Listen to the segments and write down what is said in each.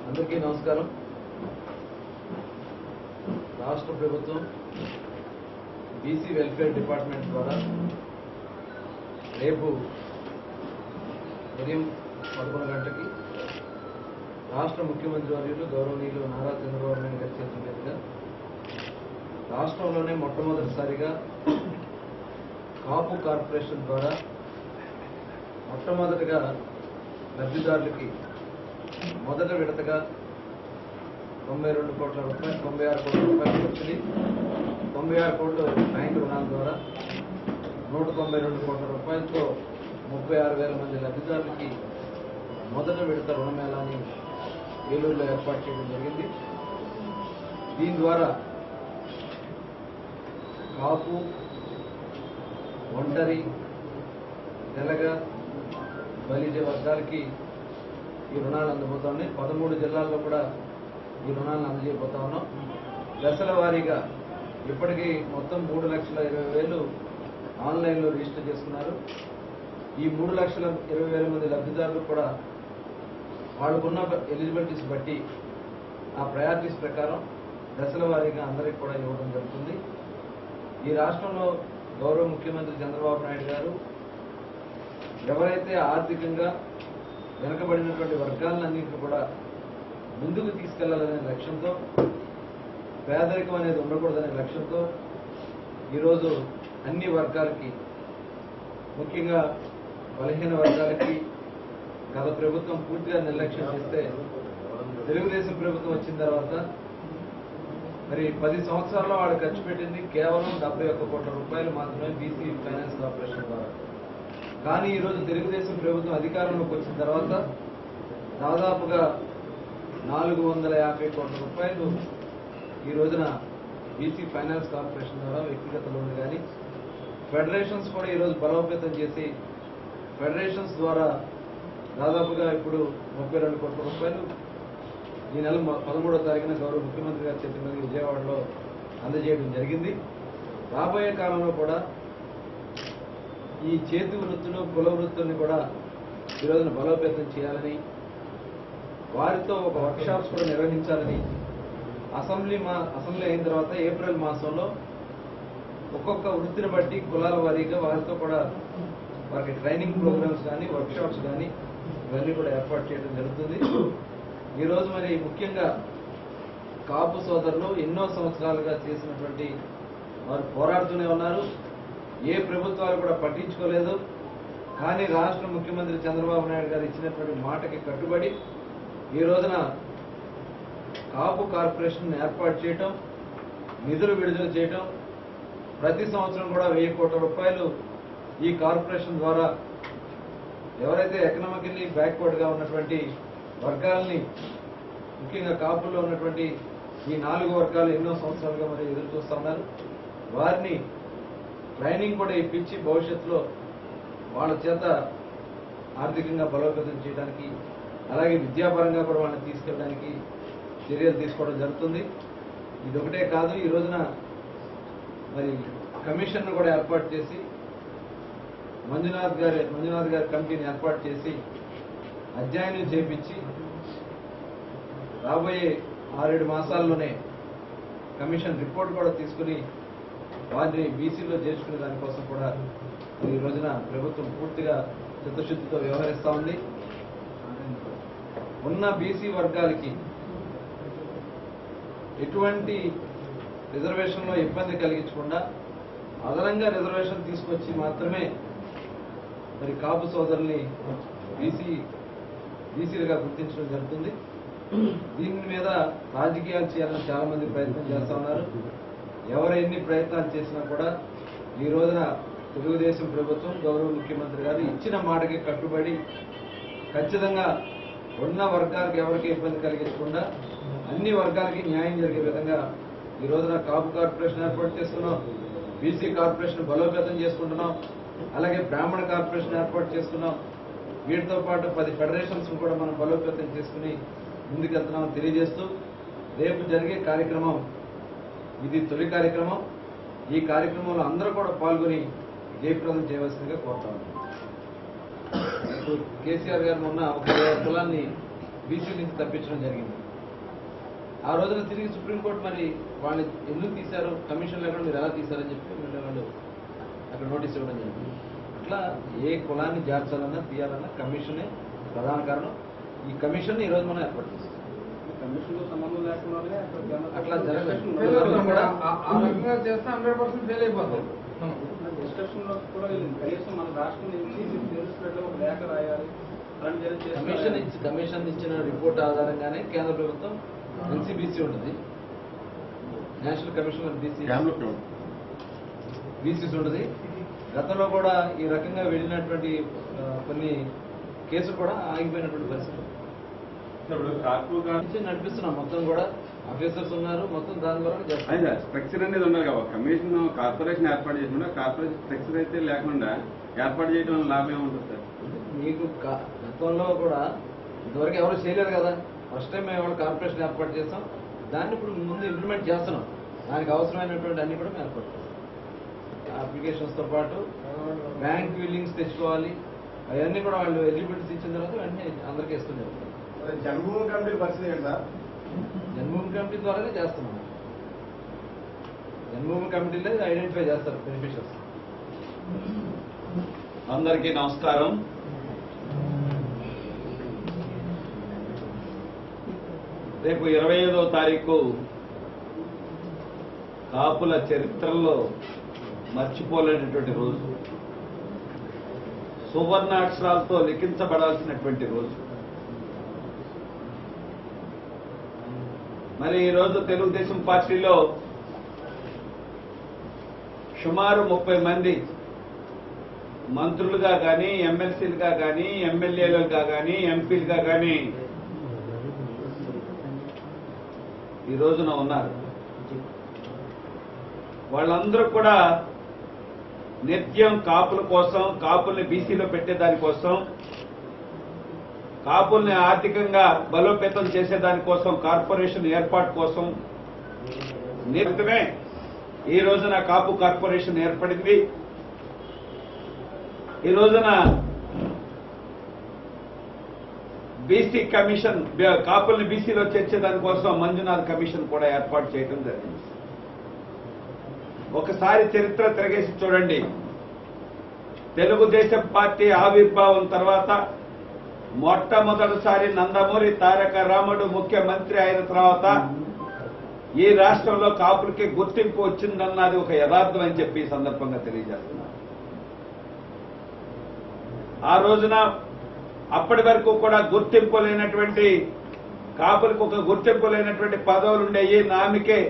అందరికీ నమస్కారం. రాష్ట్ర ప్రభుత్వం బీసీ వెల్ఫేర్ డిపార్ట్మెంట్ ద్వారా రేపు ఉదయం 11 గంటలకి రాష్ట్ర ముఖ్యమంత్రి వర్యులు గౌరవనీయులు నారా చంద్రబాబు నాయుడు గారి చేతుల మీదుగా రాష్ట్రంలోనే మొట్టమొదటిసారిగా కాపు కార్పొరేషన్ ద్వారా మొట్టమొదటిగా లబ్ధిదారులకి మొదట విడతగా 92 కోట్ల రూపాయలు 96 కోట్ల రూపాయలు వచ్చింది. 96 కోట్ల బ్యాంకు రుణాల ద్వారా 192 కోట్ల రూపాయలతో 36,000 మంది లబ్ధిదారులకి మొదట విడత రుణమేళాని ఏలూరులో ఏర్పాటు చేయడం జరిగింది. దీని ద్వారా కాపు, ఒంటరి, తెలగ, బలిజ వర్గాలకి ఈ రుణాలు అందబోతా ఉన్నాయి. 13 జిల్లాల్లో కూడా ఈ రుణాలను అందజేయబోతా ఉన్నాం. దశల వారీగా ఇప్పటికీ మొత్తం 3,20,000 ఆన్లైన్లో రిజిస్టర్ చేసుకున్నారు. ఈ 3,20,000 మంది లబ్ధిదారులు కూడా వాళ్ళకున్న ఎలిజిబిలిటీస్ బట్టి ఆ ప్రయారిటీస్ ప్రకారం దశల వారీగా అందరికీ కూడా ఇవ్వడం జరుగుతుంది. ఈ రాష్ట్రంలో గౌరవ ముఖ్యమంత్రి చంద్రబాబు నాయుడు గారు ఎవరైతే ఆర్థికంగా వెనుకబడినటువంటి వర్గాలన్నింటినీ కూడా ముందుకు తీసుకెళ్లాలనే లక్ష్యంతో, పేదరికం అనేది ఉండకూడదనే లక్ష్యంతో ఈరోజు అన్ని వర్గాలకి, ముఖ్యంగా బలహీన వర్గాలకి గత ప్రభుత్వం పూర్తిగా నిర్లక్ష్యం చేస్తే తెలుగుదేశం ప్రభుత్వం వచ్చిన తర్వాత మరి 10 సంవత్సరాల్లో వాళ్ళు ఖర్చు పెట్టింది కేవలం 71 కోట్ల రూపాయలు మాత్రమే బీసీ ఫైనాన్స్ కార్పొరేషన్ ద్వారా. కానీ ఈరోజు తెలుగుదేశం ప్రభుత్వం అధికారంలోకి వచ్చిన తర్వాత దాదాపుగా 450 కోట్ల రూపాయలు ఈ రోజున బీసీ ఫైనాన్స్ కార్పొరేషన్ ద్వారా వ్యక్తిగత లోన్లు కానీ ఫెడరేషన్స్ కూడా ఈరోజు బలోపేతం చేసి ఫెడరేషన్స్ ద్వారా దాదాపుగా ఇప్పుడు 32 కోట్ల రూపాయలు ఈ నెల 13వ తారీఖున గౌరవ ముఖ్యమంత్రి గారి చేతుల మీద విజయవాడలో అందజేయడం జరిగింది. రాబోయే కాలంలో కూడా ఈ చేతి వృత్తులు, కుల వృత్తుల్ని కూడా ఈరోజున బలోపేతం చేయాలని, వారితో ఒక వర్క్షాప్స్ కూడా నిర్వహించాలని, అసెంబ్లీ అయిన తర్వాత ఏప్రిల్ మాసంలో ఒక్కొక్క వృత్తిని బట్టి కులాల వారీగా వారితో కూడా వారికి ట్రైనింగ్ ప్రోగ్రామ్స్ కానీ వర్క్షాప్స్ కానీ ఇవన్నీ కూడా ఏర్పాటు చేయడం జరుగుతుంది. ఈరోజు మరి ముఖ్యంగా కాపు సోదరులు ఎన్నో సంవత్సరాలుగా చేసినటువంటి వారు పోరాడుతూనే ఉన్నారు. ఏ ప్రభుత్వాలు కూడా పట్టించుకోలేదు. కానీ రాష్ట్ర ముఖ్యమంత్రి చంద్రబాబు నాయుడు గారు ఇచ్చినటువంటి మాటకి కట్టుబడి ఈ రోజున కాపు కార్పొరేషన్ ఏర్పాటు చేయటం, నిధులు విడుదల చేయటం, ప్రతి సంవత్సరం కూడా 1000 కోట్ల రూపాయలు ఈ కార్పొరేషన్ ద్వారా ఎవరైతే ఎకనామికల్లీ బ్యాక్వర్డ్గా ఉన్నటువంటి వర్గాలని, ముఖ్యంగా కాపుల్లో ఉన్నటువంటి ఈ 4 వర్గాలు ఎన్నో సంవత్సరాలుగా మరి ఎదురు చూస్తా ఉన్నారు. వారిని ట్రైనింగ్ కూడా ఇప్పించి భవిష్యత్తులో వాళ్ళ చేత ఆర్థికంగా బలోపేతం చేయడానికి, అలాగే విద్యాపరంగా కూడా వాళ్ళని తీసుకెళ్ళడానికి చర్యలు తీసుకోవడం జరుగుతుంది. ఇది ఒకటే కాదు, ఈ రోజున మరి కమిషన్ను కూడా ఏర్పాటు చేసి మంజునాథ్ గారి కమిటీని ఏర్పాటు చేసి అధ్యయనం చేపించి రాబోయే 6-7 మాసాల్లోనే కమిషన్ రిపోర్ట్ కూడా తీసుకుని వారిని బీసీలో చేర్చుకునే దానికోసం కూడా ఈ రోజున ప్రభుత్వం పూర్తిగా చిత్తశుద్ధితో వ్యవహరిస్తూ ఉంది. ఉన్న బీసీ వర్గాలకి ఎటువంటి రిజర్వేషన్లో ఇబ్బంది కలిగించకుండా అదనంగా రిజర్వేషన్ తీసుకొచ్చి మాత్రమే మరి కాపు సోదరుల్ని బీసీలుగా గుర్తించడం జరుగుతుంది. దీని మీద రాజకీయాలు చేయాలని చాలా మంది ప్రయత్నం చేస్తా ఉన్నారు. ఎవరు ఎన్ని ప్రయత్నాలు చేసినా కూడా ఈ రోజున తెలుగుదేశం ప్రభుత్వం, గౌరవ ముఖ్యమంత్రి గారు ఇచ్చిన మాటకి కట్టుబడి ఖచ్చితంగా ఉన్న వర్గాలకు ఎవరికి ఇబ్బంది కలిగించకుండా అన్ని వర్గాలకి న్యాయం జరిగే విధంగా ఈ రోజున కాపు కార్పొరేషన్ ఏర్పాటు చేసుకున్నాం, బీసీ కార్పొరేషన్ బలోపేతం చేసుకుంటున్నాం, అలాగే బ్రాహ్మణ కార్పొరేషన్ ఏర్పాటు చేసుకున్నాం. వీటితో పాటు 10 ఫెడరేషన్స్ కూడా మనం బలోపేతం చేసుకుని ముందుకెళ్తున్నామని తెలియజేస్తూ రేపు జరిగే కార్యక్రమం ఇది తొలి కార్యక్రమం. ఈ కార్యక్రమంలో అందరూ కూడా పాల్గొని జయప్రదం చేయవలసిందిగా కోరుతాను. కేసీఆర్ గారు మొన్న ఒక కులాన్ని బీసీ నుంచి తప్పించడం జరిగింది. ఆ రోజున తిరిగి సుప్రీంకోర్టు మరి వాళ్ళని ఎందుకు తీశారు, కమిషన్ లేకుండా మీరు ఎలా తీశారని చెప్పి వాళ్ళు అక్కడ నోటీస్ ఇవ్వడం జరిగింది. అట్లా ఏ కులాన్ని చేర్చాలన్నా తీయాలన్నా కమిషనే ప్రధాన కారణం. ఈ కమిషన్ ఈరోజు మనం ఏర్పాటు చేస్తాం. కమిషన్తో సంబంధం లేకుండా అట్లా జరగదు. డిస్కషన్ లో కూడా కనీసం మన రాష్ట్రం నుంచి తెలిసినట్లు ఒక లేఖ రాయాలి. కమిషన్ ఇచ్చిన రిపోర్ట్ ఆధారంగానే కేంద్ర ప్రభుత్వం ఎన్సీబీసీ ఉంటుంది, నేషనల్ కమిషన్ ఆఫ్ బీసీస్ ఉంటుంది. గతంలో కూడా ఈ రకంగా వెళ్ళినటువంటి కొన్ని కేసులు కూడా ఆగిపోయినటువంటి పరిస్థితి నడిపిస్తున్నాం. మొత్తం కూడా ఆఫీసర్స్ ఉన్నారు, మొత్తం దాని ద్వారా స్ట్రక్చర్ అనేది ఉన్నారు కదా. కమిషన్ కార్పొరేషన్ ఏర్పాటు చేసిన కార్పొరేషన్ స్ట్రక్చర్ అయితే లేకుండా ఏర్పాటు చేయడం వల్ల లాభం ఏముంటుంది సార్? మీకు గతంలో కూడా ఇంతవరకు ఎవరు చేయలేరు కదా. ఫస్ట్ టైం మేము కార్పొరేషన్ ఏర్పాటు చేస్తాం, దాన్ని ఇప్పుడు ముందు ఇంప్లిమెంట్ చేస్తున్నాం. దానికి అవసరమైనటువంటి అన్ని కూడా మేము ఏర్పాటు చేస్తాం. అప్లికేషన్స్తో పాటు బ్యాంక్ బిల్లింగ్స్ తెచ్చుకోవాలి, అవన్నీ కూడా వాళ్ళు ఎలిజిబిలిటీస్ ఇచ్చిన తర్వాత వెంటనే అందరికీ ఇస్తున్నారు. జన్మభూమి కమిటీ పరిస్థితి ఏంటా? జన్మభూమి కమిటీ ద్వారానే చేస్తున్నాం. జన్మభూమి కమిటీలో ఐడెంటిఫై చేస్తారు బెనిఫిషియర్స్. అందరికీ నమస్కారం. రేపు 25వ తారీఖు కాపుల చరిత్రలో మర్చిపోలేనటువంటి రోజు, సువర్ణాక్షరాలతో లిఖించబడాల్సినటువంటి రోజు. మరి ఈరోజు తెలుగుదేశం పార్టీలో సుమారు 30 మంది మంత్రులుగా కానీ, ఎమ్మెల్సీలుగా కానీ, ఎమ్మెల్యేలుగా కానీ, ఎంపీలుగా కానీ ఈ రోజున ఉన్నారు. వాళ్ళందరూ కూడా నిత్యం కాపుల కోసం, కాపుల్ని బీసీలో పెట్టేదానికోసం, కాపుల్ని ఆర్థికంగా బలోపేతం చేసేదానికోసం, కార్పొరేషన్ ఏర్పాటు కోసం నిమిత్తమే ఈ రోజున కాపు కార్పొరేషన్ ఏర్పడింది. ఈ రోజున బీసీ కమిషన్, కాపుల్ని బీసీలో చేర్చేదానికోసం మంజునాథ్ కమిషన్ కూడా ఏర్పాటు చేయడం జరిగింది. ఒకసారి చరిత్ర తిరగేసి చూడండి. తెలుగుదేశం పార్టీ ఆవిర్భావం తర్వాత మొట్టమొదటిసారి నందమూరి తారక రాముడు ముఖ్యమంత్రి అయిన తర్వాత ఈ రాష్ట్రంలో కాపులకి గుర్తింపు వచ్చిందన్నది ఒక యథార్థం అని చెప్పి ఈ సందర్భంగా తెలియజేస్తున్నారు. ఆ రోజున అప్పటి వరకు కూడా గుర్తింపు లేనటువంటి కాపులకు ఒక గుర్తింపు లేనటువంటి పదవులు ఉండేవి. నామికే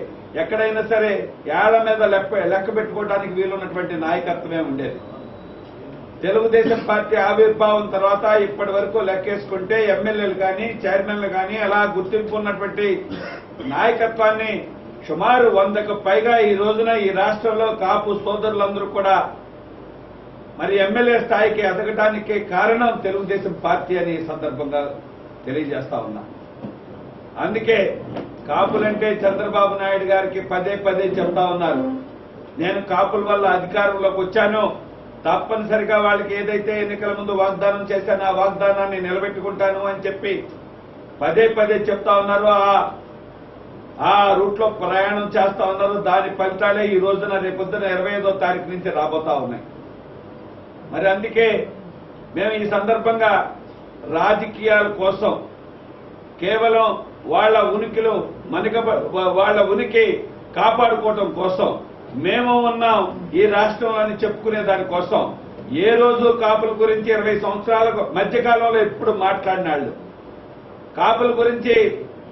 ఎక్కడైనా సరే ఏళ్ల మీద లెక్క పెట్టుకోవడానికి వీలున్నటువంటి నాయకత్వమే ఉండేది. తెలుగుదేశం పార్టీ ఆవిర్భావం తర్వాత ఇప్పటి వరకు లెక్కేసుకుంటే ఎమ్మెల్యేలు కానీ, చైర్మన్లు కానీ అలా గుర్తింపు ఉన్నటువంటి నాయకత్వాన్ని సుమారు 100కు పైగా ఈ రోజున ఈ రాష్ట్రంలో కాపు సోదరులందరూ కూడా మరి ఎమ్మెల్యే స్థాయికి ఎదగటానికి కారణం తెలుగుదేశం పార్టీ అని ఈ సందర్భంగా తెలియజేస్తా ఉన్నా. అందుకే కాపులంటే చంద్రబాబు నాయుడు గారికి పదే పదే చెప్తా ఉన్నారు, నేను కాపుల వల్ల అధికారంలోకి వచ్చాను, తప్పనిసరిగా వాళ్ళకి ఏదైతే ఎన్నికల ముందు వాగ్దానం చేశానో ఆ వాగ్దానాన్ని నిలబెట్టుకుంటాను అని చెప్పి పదే పదే చెప్తా ఉన్నారు. ఆ రూట్లో ప్రయాణం చేస్తా ఉన్నారు. దాని ఫలితాలే ఈ రోజున రేపొద్దున 25వ తారీఖు నుంచి రాబోతా ఉన్నాయి. మరి అందుకే మేము ఈ సందర్భంగా రాజకీయాల కోసం కేవలం వాళ్ళ ఉనికిలో వాళ్ళ ఉనికి కాపాడుకోవటం కోసం మేము ఉన్నాం ఈ రాష్ట్రం అని చెప్పుకునే దానికోసం ఏ రోజు కాపుల గురించి 20 సంవత్సరాల మధ్యకాలంలో ఎప్పుడు మాట్లాడినాళ్ళు, కాపుల గురించి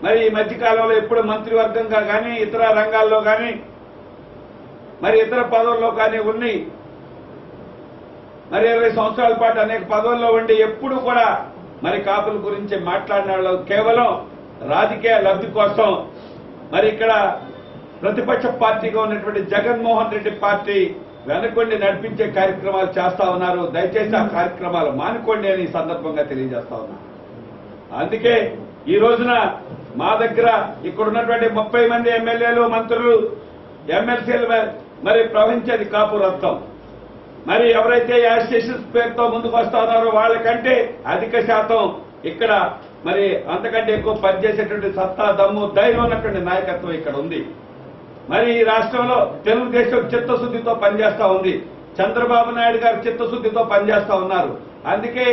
మరి ఈ మధ్యకాలంలో ఎప్పుడు మంత్రివర్గంగా కానీ, ఇతర రంగాల్లో కానీ, మరి ఇతర పదవుల్లో కానీ ఉన్నాయి. మరి 20 సంవత్సరాల పాటు అనేక పదవుల్లో ఉండి ఎప్పుడు కూడా మరి కాపుల గురించి మాట్లాడిన వాళ్ళు కేవలం రాజకీయ లబ్ధి కోసం మరి ఇక్కడ ప్రతిపక్ష పార్టీగా ఉన్నటువంటి జగన్మోహన్ రెడ్డి పార్టీ వెనకొండి నడిపించే కార్యక్రమాలు చేస్తా ఉన్నారు. దయచేసి ఆ కార్యక్రమాలు మానుకోండి అని ఈ సందర్భంగా తెలియజేస్తా ఉన్నారు. అందుకే ఈ రోజున మా దగ్గర ఇక్కడ ఉన్నటువంటి 30 మంది ఎమ్మెల్యేలు, మంత్రులు, ఎమ్మెల్సీలు మరి ప్రవహించేది కాపు రక్తం. మరి ఎవరైతే యాజిటేషన్స్ పేరుతో ముందుకు వస్తా ఉన్నారో వాళ్ళకంటే అధిక శాతం ఇక్కడ మరి అంతకంటే ఎక్కువ పనిచేసేటువంటి సత్తా, దమ్ము, ధైర్యం ఉన్నటువంటి నాయకత్వం ఇక్కడ ఉంది. మరి ఈ రాష్ట్రంలో తెలుగుదేశం చిత్తశుద్ధితో పనిచేస్తా ఉంది. చంద్రబాబు నాయుడు గారు చిత్తశుద్ధితో పనిచేస్తా ఉన్నారు. అందుకే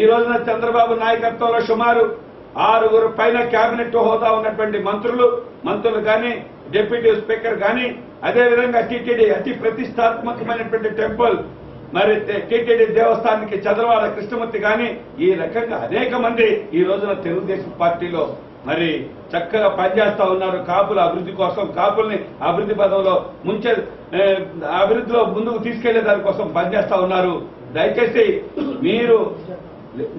ఈ రోజున చంద్రబాబు నాయకత్వంలో సుమారు 6 పైన కేబినెట్ హోదా ఉన్నటువంటి మంత్రులు కానీ, డిప్యూటీ స్పీకర్ కానీ, అదేవిధంగా టీటీడీ అతి ప్రతిష్టాత్మకమైనటువంటి టెంపుల్ మరి టీటీడీ దేవస్థానానికి చంద్రవాడ కృష్ణమూర్తి కానీ, ఈ రకంగా అనేక మంది ఈ రోజున తెలుగుదేశం పార్టీలో మరి చక్కగా పనిచేస్తా ఉన్నారు. కాపుల అభివృద్ధి కోసం, కాపుల్ని అభివృద్ధి పదంలో అభివృద్ధిలో ముందుకు తీసుకెళ్లే దానికోసం పనిచేస్తా ఉన్నారు. దయచేసి మీరు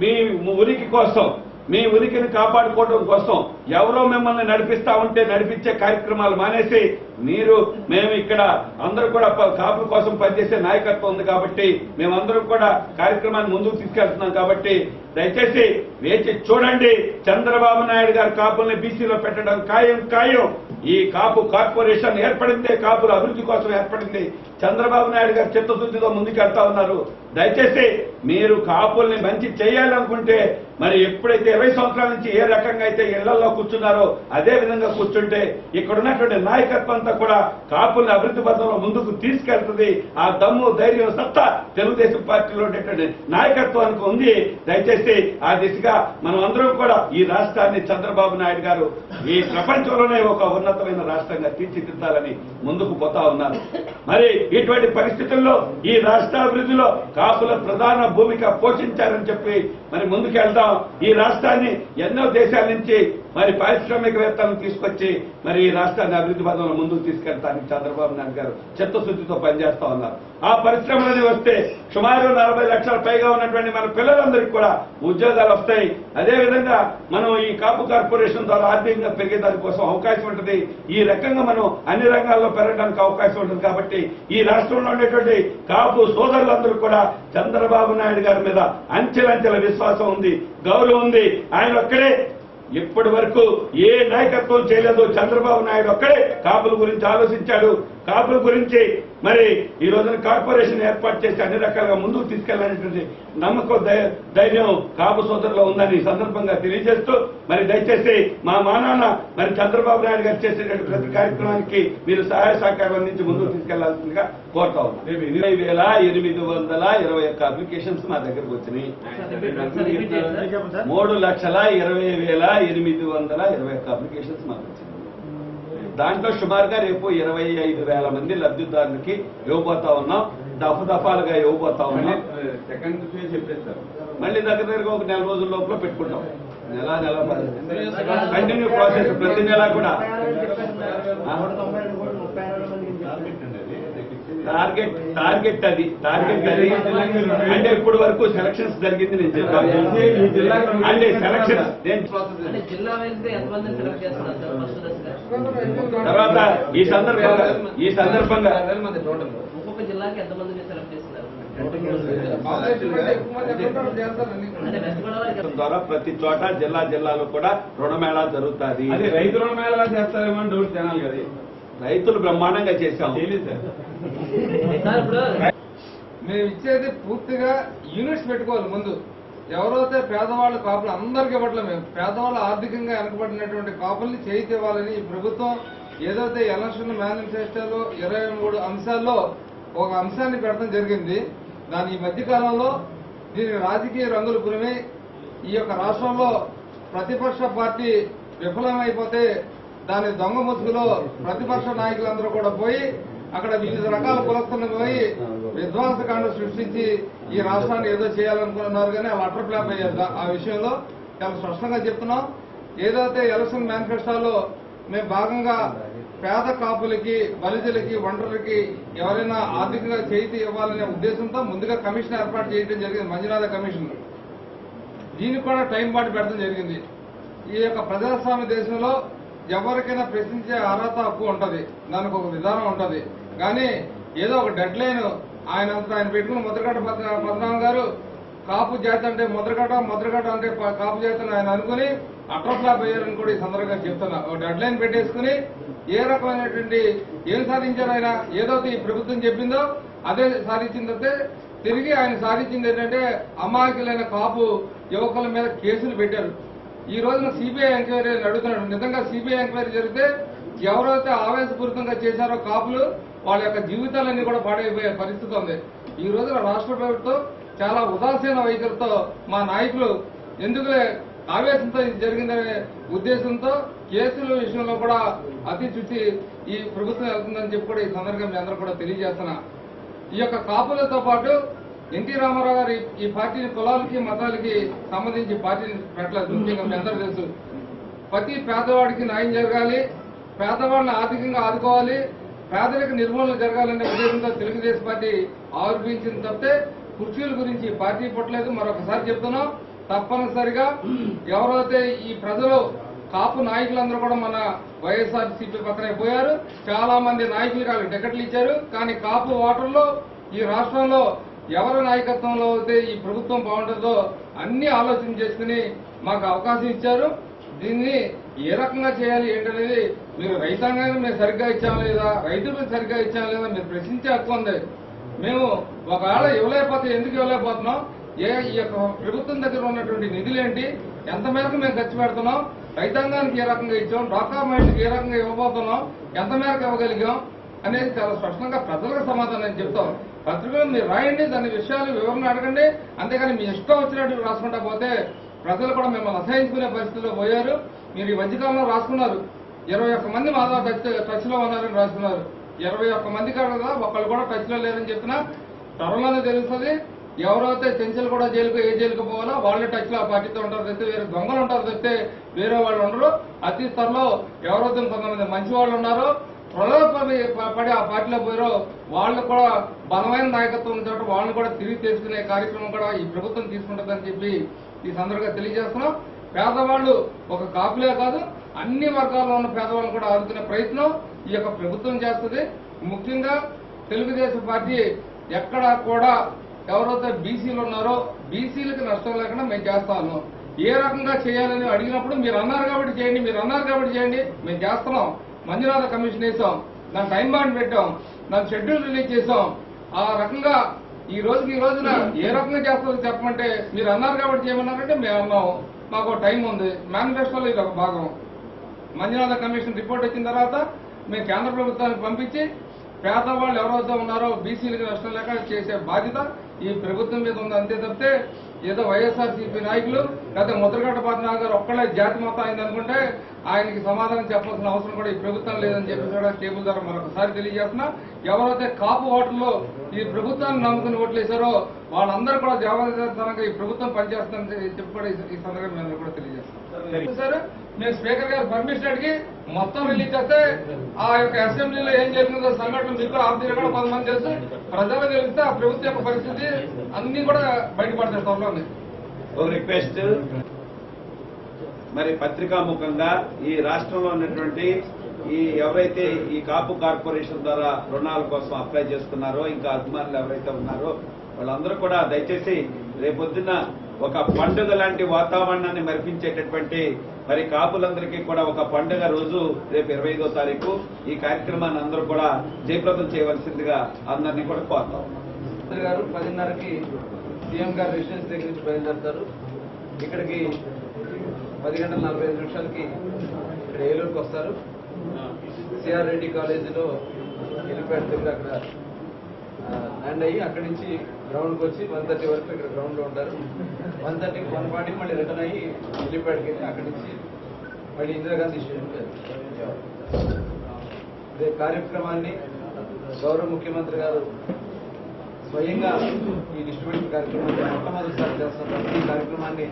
మీ ఉనికి కోసం, మీ ఉనికిని కాపాడుకోవడం కోసం ఎవరో మిమ్మల్ని నడిపిస్తా ఉంటే నడిపించే కార్యక్రమాలు మానేసి మేము ఇక్కడ అందరూ కూడా కాపుల కోసం పనిచేసే నాయకత్వం ఉంది కాబట్టి మేమందరం కూడా కార్యక్రమాన్ని ముందుకు తీసుకెళ్తున్నాం. కాబట్టి దయచేసి వేచి చూడండి. చంద్రబాబు నాయుడు గారు కాపుల్ని బీసీలో పెట్టడం ఖాయం. ఈ కాపు కార్పొరేషన్ ఏర్పడిందే కాపుల అభివృద్ధి కోసం ఏర్పడింది. చంద్రబాబు నాయుడు గారు చిత్తశుద్ధితో ముందుకెళ్తా ఉన్నారు. దయచేసి మీరు కాపుల్ని మంచి చేయాలనుకుంటే మరి ఎప్పుడైతే 20 సంవత్సరాల నుంచి ఏ రకంగా అయితే ఇళ్లలో కూర్చున్నారో అదే విధంగా కూర్చుంటే ఇక్కడ ఉన్నటువంటి నాయకత్వం అంతా కూడా కాపుల్ని అభివృద్ధి పథంలో ముందుకు తీసుకెళ్తుంది. ఆ దమ్ము, ధైర్యం, సత్తా తెలుగుదేశం పార్టీలో ఉండేటువంటి నాయకత్వానికి ఉంది. దయచేసి ఆ దిశగా మనం అందరం కూడా ఈ రాష్ట్రాన్ని చంద్రబాబు నాయుడు గారు ఈ ప్రపంచంలోనే ఒక ఉన్నతమైన రాష్ట్రంగా తీర్చిదిద్దాలని ముందుకు పోతా ఉన్నారు. మరి ఇటువంటి పరిస్థితుల్లో ఈ రాష్ట్ర అభివృద్ధిలో కాపుల ప్రధాన భూమిక పోషించారని చెప్పి మరి ముందుకెళ్తాం. ఈ రాష్ట్రాన్ని ఎన్నో దేశాల నుంచి మరి పారిశ్రామికవేత్తలను తీసుకొచ్చి మరి ఈ రాష్ట్రాన్ని అభివృద్ధి పథంలో ముందుకు తీసుకెళ్తానికి చంద్రబాబు నాయుడు గారు చిత్తశుద్ధితో పనిచేస్తా ఉన్నారు. ఆ పరిశ్రమలని వస్తే సుమారు 40 లక్షల పైగా ఉన్నటువంటి మన పిల్లలందరికీ కూడా ఉద్యోగాలు వస్తాయి. అదేవిధంగా మనం ఈ కాపు కార్పొరేషన్ ద్వారా ఆర్థికంగా పెరిగే దానికోసం అవకాశం ఉంటుంది. ఈ రకంగా మనం అన్ని రంగాల్లో పెరగడానికి అవకాశం ఉంటుంది. కాబట్టి ఈ రాష్ట్రంలో ఉండేటువంటి కాపు సోదరులందరూ కూడా చంద్రబాబు నాయుడు గారి మీద అంచెలంచెల విశ్వాసం ఉంది, గౌరవం ఉంది. ఆయన ఒక్కడే ఇప్పటి వరకు ఏ నాయకత్వం చేయలేదు. చంద్రబాబు నాయుడు ఒక్కడే కాపుల గురించి ఆలోచించాడు. కాపుల గురించి మరి ఈ రోజున కార్పొరేషన్ ఏర్పాటు చేసి అన్ని రకాలుగా ముందుకు తీసుకెళ్లాలనేటువంటి నమ్మకం, ధైర్యం కాపు సోదరులో ఉందని సందర్భంగా తెలియజేస్తూ మరి దయచేసి మా నాన్న మరి చంద్రబాబు నాయుడు గారు చేసేటువంటి ప్రతి కార్యక్రమానికి మీరు సహాయ సహకారం అందించి ముందుకు తీసుకెళ్లాల్సిందిగా కోరుతా ఉన్నాం. 20,821 అప్లికేషన్స్ మా దగ్గరకు వచ్చినాయి. 3,20,821 అప్లికేషన్స్ మాకు వచ్చినాయి. దాంట్లో సుమారుగా రేపు 25,000 మంది లబ్ధిదారులకి ఇవ్వబోతా ఉన్నాం. దఫాలుగా ఇవ్వబోతా ఉన్నాం. సెకండ్ ఫేజ్ చెప్పేస్తారు. మళ్ళీ దగ్గరగా ఒక 4 రోజుల లోపల పెట్టుకుంటాం. నెల కంటిన్యూ ప్రాసెస్ ప్రతి నెల కూడా. టార్గెట్ అది అంటే ఇప్పటి వరకు సెలక్షన్స్ జరిగింది నేను చెప్పాను. అంటే సెలక్షన్స్ తర్వాత ఈ సందర్భంగా ఒక్కొక్క జిల్లాకి ఎంతమందిని సెలెక్ట్ చేస్తున్నారు? ద్వారా ప్రతి చోట జిల్లాలో కూడా రుణమేళా జరుగుతుంది. అది రైతు రుణమేళా చేస్తారేమో అని డౌట్ జనాలు కదా. రైతులు బ్రహ్మాండంగా చేశాం. మేము ఇచ్చేది పూర్తిగా యూనిట్స్ పెట్టుకోవాలి. ముందు ఎవరైతే పేదవాళ్ళు కాపులు అందరికీ ఇవ్వట్లేదు. మేము పేదవాళ్ళు ఆర్థికంగా వెనకబడినటువంటి కాపుల్ని చేయితే ఇవ్వాలని ఈ ప్రభుత్వం ఏదైతే ఎలక్షన్ మేనిఫెస్టోలో 23 అంశాల్లో ఒక అంశాన్ని పెట్టడం జరిగింది. దాని ఈ మధ్యకాలంలో దీనికి రాజకీయ రంగులు పురిమి ఈ యొక్క రాష్ట్రంలో ప్రతిపక్ష పార్టీ విఫలమైపోతే దాని దొంగ ముసుగులో ప్రతిపక్ష నాయకులందరూ కూడా పోయి అక్కడ వివిధ రకాల కులస్తులను పోయి విధ్వంసకాండ సృష్టించి ఈ రాష్ట్రాన్ని ఏదో చేయాలనుకున్నారు కానీ వాళ్ళు అటర్ ఫ్లాప్ అయ్యారు. ఆ విషయంలో చాలా స్పష్టంగా చెప్తున్నాం. ఏదైతే ఎలక్షన్ మేనిఫెస్టోలో మేము భాగంగా పేద కాపులకి, బలిజలకి, ఒంటరికి ఎవరైనా ఆర్థికంగా చేతి ఇవ్వాలనే ఉద్దేశంతో ముందుగా కమిషన్ ఏర్పాటు చేయడం జరిగింది, మంజునాథ కమిషన్. దీనికి కూడా టైం పాటు పెట్టడం జరిగింది. ఈ యొక్క ప్రజాస్వామ్య దేశంలో ఎవరికైనా ప్రశ్నించే అర్హత హక్కు ఉంటుంది, దానికి ఒక విధానం ఉంటుంది. కానీ ఏదో ఒక డెడ్ లైన్ ఆయన పెట్టుకుని ముద్రగడ్డ పద్మనాభం గారు కాపు జాతి అంటే ముద్రగడ్డ అంటే కాపు జాతి అని ఆయన అనుకుని అట్రఫ్లాప్ అయ్యారని కూడా ఈ సందర్భంగా చెప్తున్నా. ఒక డెడ్ లైన్ పెట్టేసుకుని ఏ రకమైనటువంటి ఏం సాధించారు ఆయన, ఏదైతే ఈ ప్రభుత్వం చెప్పిందో అదే సాధించిన తర్వాత తిరిగి ఆయన సాధించింది ఏంటంటే అమాయకులైన కాపు యువకుల మీద కేసులు పెట్టారు. ఈ రోజున సిబిఐ ఎంక్వైరీ అడుగుతున్నాడు. నిజంగా సిబిఐ ఎంక్వైరీ జరిగితే ఎవరైతే ఆవేశపూరితంగా చేశారో కాపులు వాళ్ళ యొక్క జీవితాలన్నీ కూడా పాడైపోయే పరిస్థితి ఉంది. ఈ రోజున రాష్ట్ర ప్రభుత్వం చాలా ఉదాసీన వైఖరితో మా నాయకులు ఎందుకులే ఆవేశంతో ఇది జరిగిందనే ఉద్దేశంతో కేసుల విషయంలో కూడా అతి చూసి ఈ ప్రభుత్వం వెళ్తుందని చెప్పి కూడా ఈ సందర్భంగా మీ అందరూ కూడా తెలియజేస్తున్నా. ఈ యొక్క కాపులతో పాటు ఎన్టీ రామారావు గారు ఈ పార్టీని కులాలకి మతాలకి సంబంధించి పార్టీని పెట్టలేదు. ముఖ్యంగా మీ అందరూ తెలుసు, ప్రతి పేదవాడికి న్యాయం జరగాలి, పేదవాడిని ఆర్థికంగా ఆదుకోవాలి, పేదరిక నిర్మూలన జరగాలనే ఉద్దేశంతో తెలుగుదేశం పార్టీ ఆవిర్భవించింది తప్పితే కుర్చీల గురించి పార్టీ పుట్టలేదు. మరొకసారి చెప్తున్నాం, తప్పనిసరిగా ఎవరైతే ఈ ప్రజలు కాపు నాయకులందరూ కూడా మన వైఎస్ఆర్సీపీ పక్కనే పోయారు. చాలా మంది నాయకులు వాళ్ళకి టికెట్లు ఇచ్చారు. కానీ కాపు ఓటర్లు ఈ రాష్ట్రంలో ఎవరి నాయకత్వంలో అయితే ఈ ప్రభుత్వం బాగుంటుందో అన్ని ఆలోచన చేసుకుని మాకు అవకాశం ఇచ్చారు. దీన్ని ఏ రకంగా చేయాలి ఏంటనేది మీరు రైతాంగాన్ని మేము సరిగ్గా ఇచ్చామా లేదా, రైతులకు సరిగ్గా ఇచ్చామా లేదా మీరు ప్రశ్నించే హక్కు ఉంది. మేము ఒకవేళ ఇవ్వలేకపోతే ఎందుకు ఇవ్వలేకపోతున్నాం, ఈ యొక్క ప్రభుత్వం దగ్గర ఉన్నటువంటి నిధులేంటి, ఎంత మేరకు మేము ఖర్చు పెడుతున్నాం, రైతాంగానికి ఏ రకంగా ఇచ్చాం, డ్వాక్రా మహిళలకు ఏ రకంగా ఇవ్వబోతున్నాం, ఎంత మేరకు ఇవ్వగలిగాం అనేది చాలా స్పష్టంగా ప్రజలకు సమాధానం చెప్తాం. పత్రికలు మీరు రాయండి, దాని విషయాలు వివరణ అడగండి. అంతేగాని మీ ఇష్టం వచ్చినట్టు రాసుకుంటా పోతే ప్రజలు కూడా మిమ్మల్ని అసహించుకునే పరిస్థితిలో పోయారు. మీరు ఈ మధ్యకాలంలో రాసుకున్నారు 21 మంది మాధవ టచ్ లో ఉన్నారని రాసుకున్నారు. 21 మంది కాదు, ఒకళ్ళు కూడా టచ్ లో లేరని చెప్పినా త్వరలోనే తెలుస్తుంది. ఎవరైతే చెంచలు కూడా ఏ జైలుకు పోవాలో వాళ్ళే టచ్ లో ఆ పార్టీతో ఉంటారు తెస్తే, వేరే దొంగలు ఉంటారు తెస్తే వేరే వాళ్ళు ఉండరు. అతి త్వరలో ఎవరైతే కొంతమంది మంచి వాళ్ళు ఉన్నారో పడి ఆ పార్టీలో పోయారో వాళ్ళు కూడా బలమైన నాయకత్వం ఉన్న చోట వాళ్ళని కూడా తిరిగి తీసుకునే కార్యక్రమం కూడా ఈ ప్రభుత్వం తీసుకుంటుందని చెప్పి ఈ సందర్భంగా తెలియజేస్తున్నాం. పేదవాళ్ళు ఒక కాపులే కాదు, అన్ని వర్గాల్లో ఉన్న పేదవాళ్ళని కూడా ఆదుకునే ప్రయత్నం ఈ యొక్క ప్రభుత్వం చేస్తుంది. ముఖ్యంగా తెలుగుదేశం పార్టీ ఎక్కడా కూడా ఎవరైతే బీసీలు ఉన్నారో బీసీలకు నష్టం లేకుండా మేము చేస్తాము. ఏ రకంగా చేయాలని అడిగినప్పుడు మీరు అన్నారు కాబట్టి చేయండి, మీరు అన్నారు కాబట్టి చేయండి, మేము చేస్తున్నాం. మంజునాథ కమిషన్ వేసాం, దాని టైం బాండ్ పెట్టాం, దాని షెడ్యూల్ రిలీజ్ చేసాం. ఆ రకంగా ఈ రోజున ఏ రకంగా చేస్తారో చెప్పమంటే మీరు అన్నారు కాబట్టి చేయమన్నారంటే మేము అన్నాం. మాకు టైం ఉంది, మేనిఫెస్టోలో ఇది ఒక భాగం. మంజునాథ కమిషన్ రిపోర్ట్ వచ్చిన తర్వాత మేము కేంద్ర ప్రభుత్వానికి పంపించి పేదవాళ్ళు ఎవరైతే ఉన్నారో బీసీలకు నష్టం లేక చేసే బాధ్యత ఈ ప్రభుత్వం మీద ఉంది. అంతే తప్పితే ఏదో వైఎస్ఆర్సీపీ నాయకులు లేదా ముద్రగడ్డ పద్మనాభ గారు ఒక్కళ్ళే జాతి మొత్తం అయింది అనుకుంటే ఆయనకి సమాధానం చెప్పాల్సిన అవసరం కూడా ఈ ప్రభుత్వం లేదని చెప్పి కూడా కేబుల్ ద్వారా మరొకసారి తెలియజేస్తున్నా. ఎవరైతే కాపు ఓటర్లు ఈ ప్రభుత్వాన్ని నమ్ముకుని ఓట్లేశారో వాళ్ళందరూ కూడా జవాబుదారీతనంగా ఈ ప్రభుత్వం పనిచేస్తుందని చెప్పి కూడా ఈ సందర్భంగా మేము కూడా తెలియజేస్తాం. సార్ మేము స్పీకర్ గారు పర్మిషన్ అడిగి మొత్తం రిలీజ్ చేస్తే ఆ యొక్క అసెంబ్లీలో ఏం జరిగిందో సంఘటన మీకు ఆఫీసులో కూడా 10 మంది తెలుసు. ప్రజలు తెలిస్తే ఆ ప్రభుత్వం యొక్క పరిస్థితి అన్ని కూడా బయటపడతాయి త్వరలోనే. ఒక రిక్వెస్ట్, మరి పత్రికాముఖంగా ఈ రాష్ట్రంలో ఉన్నటువంటి ఎవరైతే ఈ కాపు కార్పొరేషన్ ద్వారా రుణాల కోసం అప్లై చేసుకున్నారో ఇంకా అభిమానులు ఎవరైతే ఉన్నారో వాళ్ళందరూ కూడా దయచేసి రేపొద్దున ఒక పండుగ లాంటి వాతావరణాన్ని మరిపించేటటువంటి మరి కాపులందరికీ కూడా ఒక పండుగ రోజు రేపు 25వ తారీఖు ఈ కార్యక్రమాన్ని అందరూ కూడా జయప్రదం చేయవలసిందిగా అందరినీ కూడా కోరుతాం. మంత్రి గారు 10:30కి సీఎం గారు రెసిడెన్స్ దగ్గర నుంచి బయలుదేరుతారు. ఇక్కడికి 10:45 ఇక్కడ ఏలూరుకి వస్తారు. సిఆర్ రెడ్డి కాలేజీలో హెలిప్యాడ్ దగ్గర అక్కడ ల్యాండ్ అయ్యి అక్కడి నుంచి గ్రౌండ్కి వచ్చి 1:30 వరకు ఇక్కడ గ్రౌండ్లో ఉంటారు. 1:30కి 1:40 మళ్ళీ రిటర్న్ అయ్యి హెలిప్యాడ్కి వెళ్ళి అక్కడి నుంచి మళ్ళీ ఇందిరాగాంధీ స్టేడియం. ఇదే కార్యక్రమాన్ని గౌరవ ముఖ్యమంత్రి గారు స్వయంగా ఈ డిస్ట్రిబ్యూషన్ కార్యక్రమాన్ని మొట్టమొదటిసారి చేస్తున్నారు. ఈ కార్యక్రమాన్ని